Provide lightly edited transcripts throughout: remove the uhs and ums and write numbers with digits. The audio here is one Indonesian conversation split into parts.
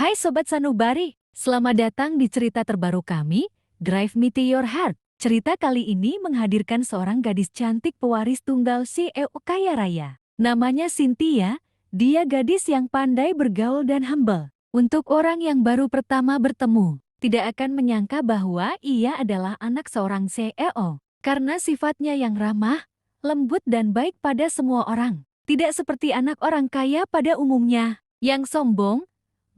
Hai Sobat Sanubari, selamat datang di cerita terbaru kami, Drive Me to Your Heart. Cerita kali ini menghadirkan seorang gadis cantik pewaris tunggal CEO kaya raya. Namanya Cynthia, dia gadis yang pandai bergaul dan humble. Untuk orang yang baru pertama bertemu, tidak akan menyangka bahwa ia adalah anak seorang CEO. Karena sifatnya yang ramah, lembut dan baik pada semua orang. Tidak seperti anak orang kaya pada umumnya, yang sombong,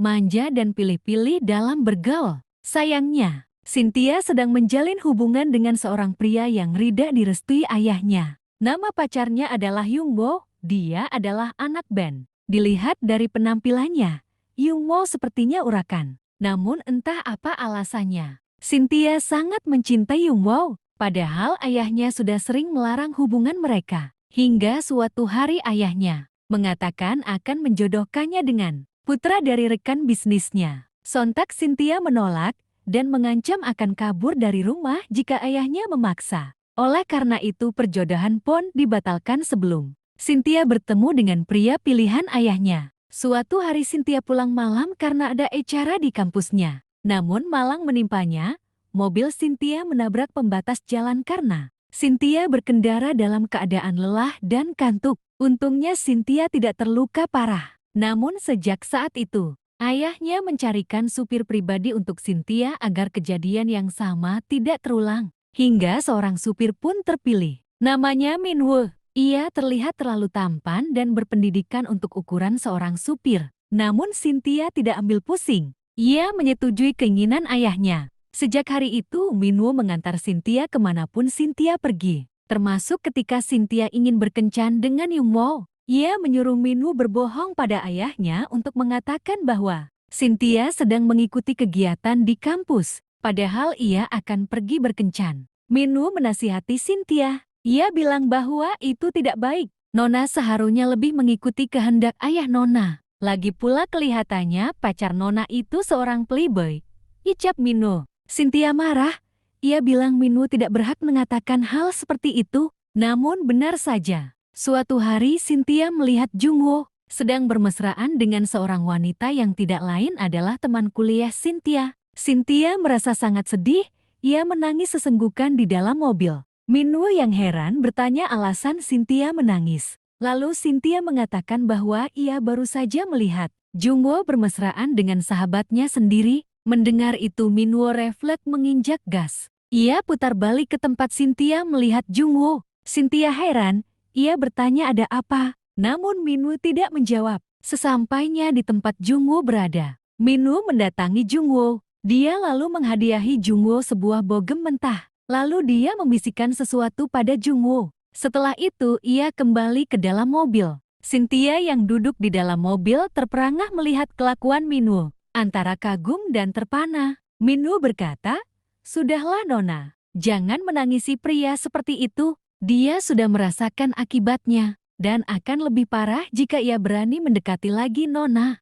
manja dan pilih-pilih dalam bergaul. Sayangnya, Cynthia sedang menjalin hubungan dengan seorang pria yang tidak direstui ayahnya. Nama pacarnya adalah Youngwoo, dia adalah anak band. Dilihat dari penampilannya, Youngwoo sepertinya urakan. Namun entah apa alasannya, Cynthia sangat mencintai Youngwoo. Padahal ayahnya sudah sering melarang hubungan mereka. Hingga suatu hari ayahnya mengatakan akan menjodohkannya dengan putra dari rekan bisnisnya. Sontak Cynthia menolak dan mengancam akan kabur dari rumah jika ayahnya memaksa. Oleh karena itu perjodohan pun dibatalkan sebelum Cynthia bertemu dengan pria pilihan ayahnya. Suatu hari Cynthia pulang malam karena ada acara di kampusnya. Namun malang menimpanya, mobil Cynthia menabrak pembatas jalan karena Cynthia berkendara dalam keadaan lelah dan kantuk. Untungnya Cynthia tidak terluka parah. Namun sejak saat itu, ayahnya mencarikan supir pribadi untuk Cynthia agar kejadian yang sama tidak terulang. Hingga seorang supir pun terpilih. Namanya Minwoo. Ia terlihat terlalu tampan dan berpendidikan untuk ukuran seorang supir. Namun Cynthia tidak ambil pusing. Ia menyetujui keinginan ayahnya. Sejak hari itu, Minwoo mengantar Cynthia kemanapun Cynthia pergi. Termasuk ketika Cynthia ingin berkencan dengan Youngwoo. Ia menyuruh Minwoo berbohong pada ayahnya untuk mengatakan bahwa Cynthia sedang mengikuti kegiatan di kampus, padahal ia akan pergi berkencan. Minwoo menasihati Cynthia. Ia bilang bahwa itu tidak baik. Nona seharusnya lebih mengikuti kehendak ayah Nona. Lagi pula kelihatannya pacar Nona itu seorang playboy. Ucap Minwoo. Cynthia marah. Ia bilang Minwoo tidak berhak mengatakan hal seperti itu. Namun benar saja. Suatu hari Cynthia melihat Youngwoo sedang bermesraan dengan seorang wanita yang tidak lain adalah teman kuliah Cynthia. Cynthia merasa sangat sedih, ia menangis sesenggukan di dalam mobil. Minwoo yang heran bertanya alasan Cynthia menangis. Lalu Cynthia mengatakan bahwa ia baru saja melihat Youngwoo bermesraan dengan sahabatnya sendiri. Mendengar itu Minwoo refleks menginjak gas. Ia putar balik ke tempat Cynthia melihat Youngwoo. Cynthia heran. Ia bertanya ada apa, namun Minwoo tidak menjawab. Sesampainya di tempat Youngwoo berada, Minwoo mendatangi Youngwoo. Dia lalu menghadiahi Youngwoo sebuah bogem mentah. Lalu dia membisikkan sesuatu pada Youngwoo. Setelah itu ia kembali ke dalam mobil. Cynthia yang duduk di dalam mobil terperangah melihat kelakuan Minwoo. Antara kagum dan terpana, Minwoo berkata, "Sudahlah Nona, jangan menangisi pria seperti itu. Dia sudah merasakan akibatnya, dan akan lebih parah jika ia berani mendekati lagi Nona."